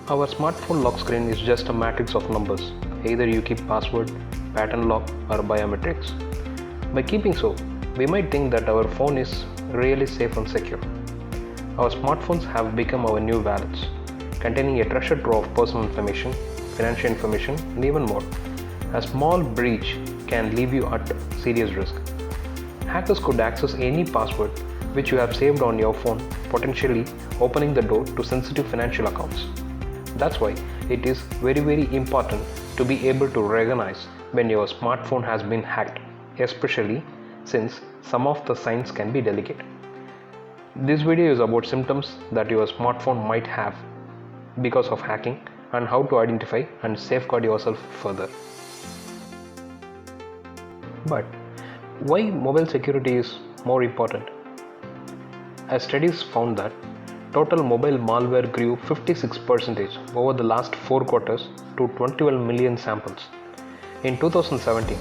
Our smartphone lock screen is just a matrix of numbers. Either you keep password, pattern lock, or biometrics. By keeping so, we might think that our phone is really safe and secure. Our smartphones have become our new wallets, containing a treasure trove of personal information, financial information, and even more. A small breach can leave you at serious risk. Hackers could access any password which you have saved on your phone, potentially opening the door to sensitive financial accounts. That's why it is very important to be able to recognize when your smartphone has been hacked, especially since some of the signs can be delicate. This video is about symptoms that your smartphone might have because of hacking and how to identify and safeguard yourself further. But why mobile security is more important? As studies found that total mobile malware grew 56% over the last 4 quarters to 21 million samples. In 2017,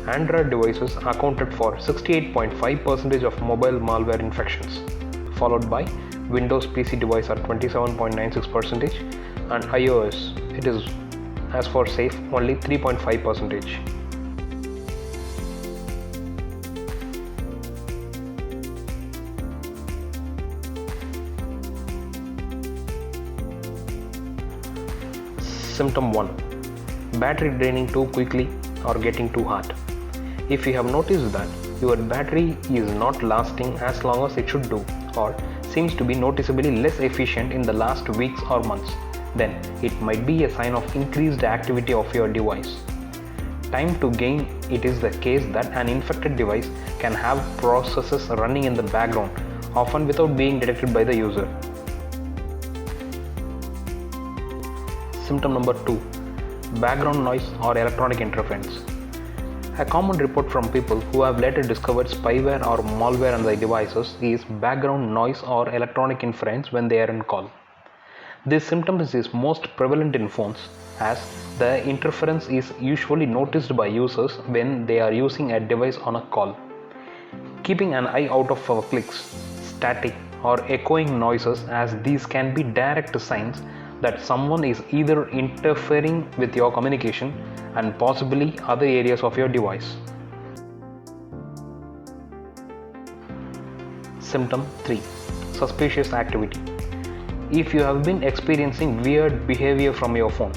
Android devices accounted for 68.5% of mobile malware infections, followed by Windows PC device at 27.96% and iOS, it is as for safe only 3.5%. Symptom 1. Battery draining too quickly or getting too hot. If you have noticed that your battery is not lasting as long as it should do or seems to be noticeably less efficient in the last weeks or months, then it might be a sign of increased activity of your device. Time to gain, it is the case that an infected device can have processes running in the background, often without being detected by the user. Symptom number 2. Background noise or electronic interference. A common report from people who have later discovered spyware or malware on their devices is background noise or electronic interference when they are in call. This symptom is most prevalent in phones as the interference is usually noticed by users when they are using a device on a call. Keeping an eye out for clicks, static or echoing noises, as these can be direct signs that someone is either interfering with your communication and possibly other areas of your device. Symptom 3. Suspicious activity. If you have been experiencing weird behavior from your phone,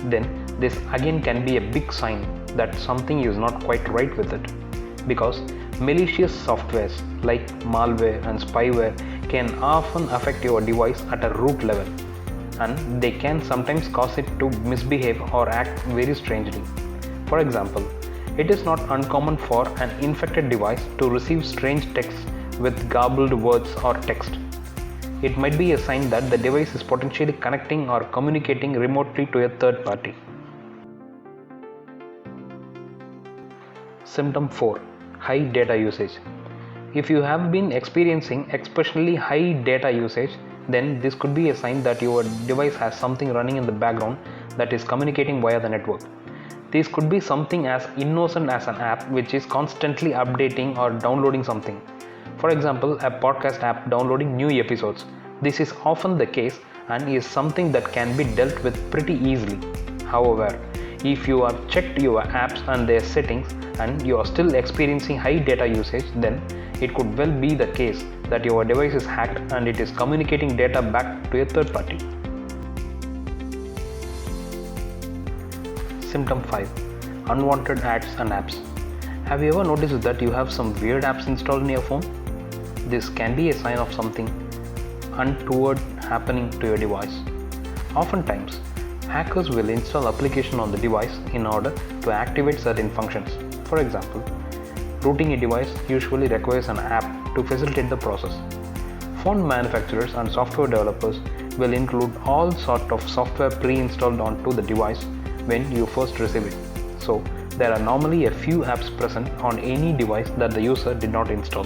then this again can be a big sign that something is not quite right with it, because malicious softwares like malware and spyware can often affect your device at a root level, and they can sometimes cause it to misbehave or act very strangely. For example, it is not uncommon for an infected device to receive strange texts with garbled words or text. It might be a sign that the device is potentially connecting or communicating remotely to a third party. Symptom 4. High data usage. If you have been experiencing especially high data usage, then this could be a sign that your device has something running in the background that is communicating via the network. This could be something as innocent as an app which is constantly updating or downloading something. For example, a podcast app downloading new episodes. This is often the case and is something that can be dealt with pretty easily. However, if you have checked your apps and their settings and you are still experiencing high data usage, then it could well be the case that your device is hacked and it is communicating data back to a third party. Symptom 5. Unwanted ads and apps. Have you ever noticed that you have some weird apps installed in your phone? This can be a sign of something untoward happening to your device. Oftentimes, hackers will install application on the device in order to activate certain functions. For example, rooting a device usually requires an app to facilitate the process. Phone manufacturers and software developers will include all sorts of software pre-installed onto the device when you first receive it. So, there are normally a few apps present on any device that the user did not install.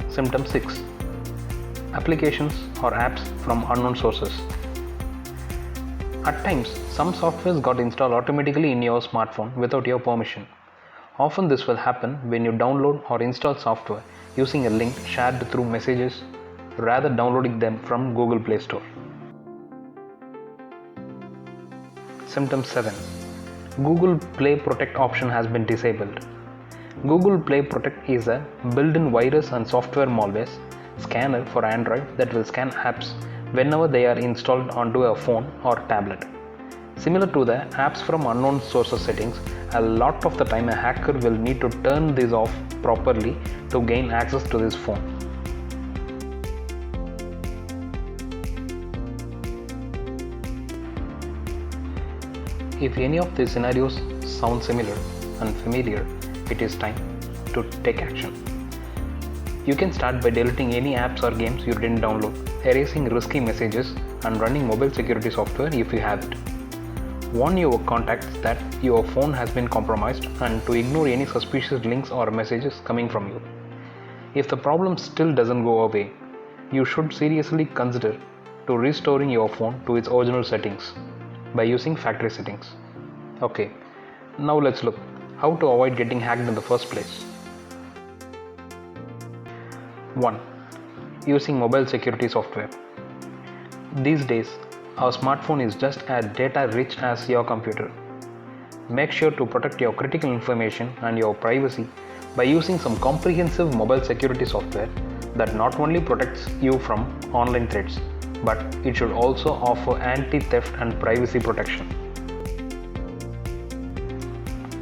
Symptom 6. Applications or apps from unknown sources. At times, some softwares got installed automatically in your smartphone without your permission. Often this will happen when you download or install software using a link shared through messages, rather downloading them from Google Play Store. Symptom 7. Google Play Protect option has been disabled. Google Play Protect is a built-in virus and software malware scanner for Android that will scan apps whenever they are installed onto a phone or tablet. Similar to the apps from unknown sources settings, a lot of the time a hacker will need to turn this off properly to gain access to this phone. If any of these scenarios sound similar and familiar, it is time to take action. You can start by deleting any apps or games you didn't download, erasing risky messages, and running mobile security software if you have it. Warn your contacts that your phone has been compromised and to ignore any suspicious links or messages coming from you. If the problem still doesn't go away, you should seriously consider to restoring your phone to its original settings by using factory settings. Okay, now let's look how to avoid getting hacked in the first place. 1. Using mobile security software. These days, our smartphone is just as data rich as your computer. Make sure to protect your critical information and your privacy by using some comprehensive mobile security software that not only protects you from online threats, but it should also offer anti-theft and privacy protection.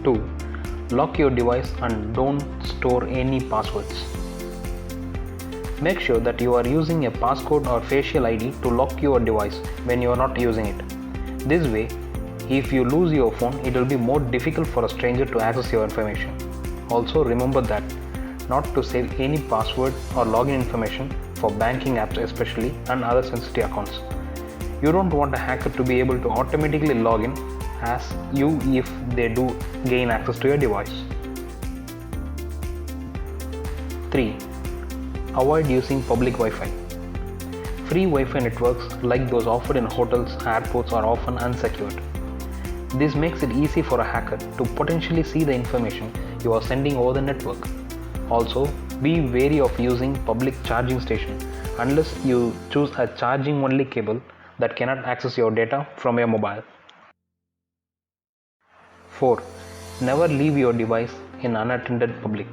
2. Lock your device and don't store any passwords. Make sure that you are using a passcode or facial ID to lock your device when you are not using it. This way, if you lose your phone, it will be more difficult for a stranger to access your information. Also remember that not to save any password or login information for banking apps especially and other sensitive accounts. You don't want a hacker to be able to automatically log in as you if they do gain access to your device. 3. Avoid using public Wi-Fi. Free Wi-Fi networks like those offered in hotels, airports are often unsecured. This makes it easy for a hacker to potentially see the information you are sending over the network. Also, be wary of using public charging station unless you choose a charging only cable that cannot access your data from your mobile. 4. Never leave your device in unattended public.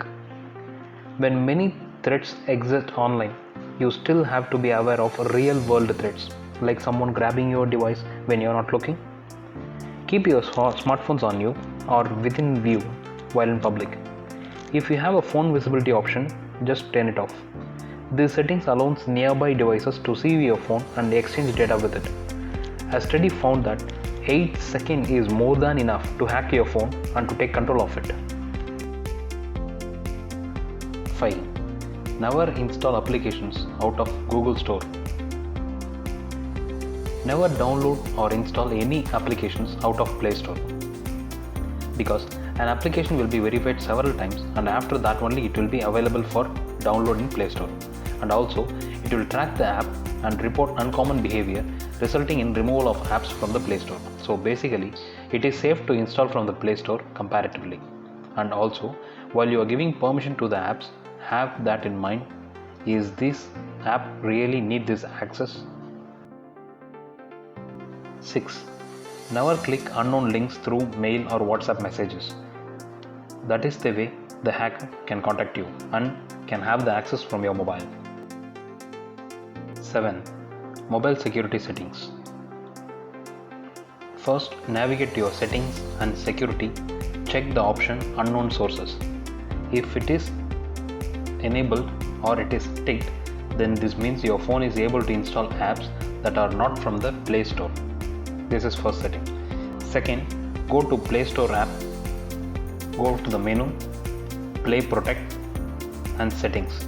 When many threats exist online, you still have to be aware of real world threats like someone grabbing your device when you are not looking. Keep your smartphones on you or within view while in public. If you have a phone visibility option, just turn it off. This settings allows nearby devices to see your phone and exchange data with it. A study found that 8 seconds is more than enough to hack your phone and to take control of it. 5. Never install applications out of Google Store. Never download or install any applications out of Play Store, because an application will be verified several times and after that only it will be available for download in Play Store, and also it will track the app and report uncommon behavior resulting in removal of apps from the Play Store. So basically it is safe to install from the Play Store comparatively. And also, while you are giving permission to the apps, have that in mind. Is this app really need this access? 6. Never click unknown links through mail or WhatsApp messages. That is the way the hacker can contact you and can have the access from your mobile. 7. Mobile security settings. First, navigate to your settings and security. Check the option unknown sources. If it is enabled or it is ticked, then this means your phone is able to install apps that are not from the Play Store. This is first setting. Second, go to Play Store app, go to the menu, Play Protect and settings.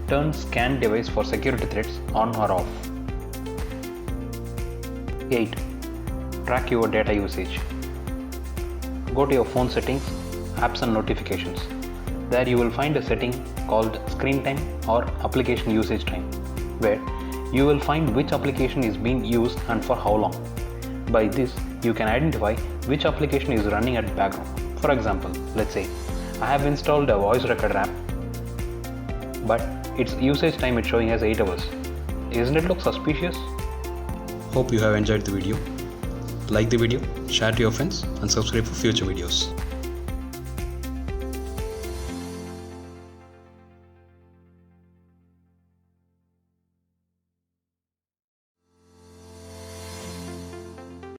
Turn scan device for security threats on or off. 8. Track your data usage. Go to your phone settings, apps and notifications. There you will find a setting called screen time or application usage time, where you will find which application is being used and for how long. By this, you can identify which application is running at background. For example, let's say I have installed a voice recorder app but its usage time is showing as 8 hours. Isn't it look suspicious? Hope you have enjoyed the video. Like the video, share to your friends and subscribe for future videos.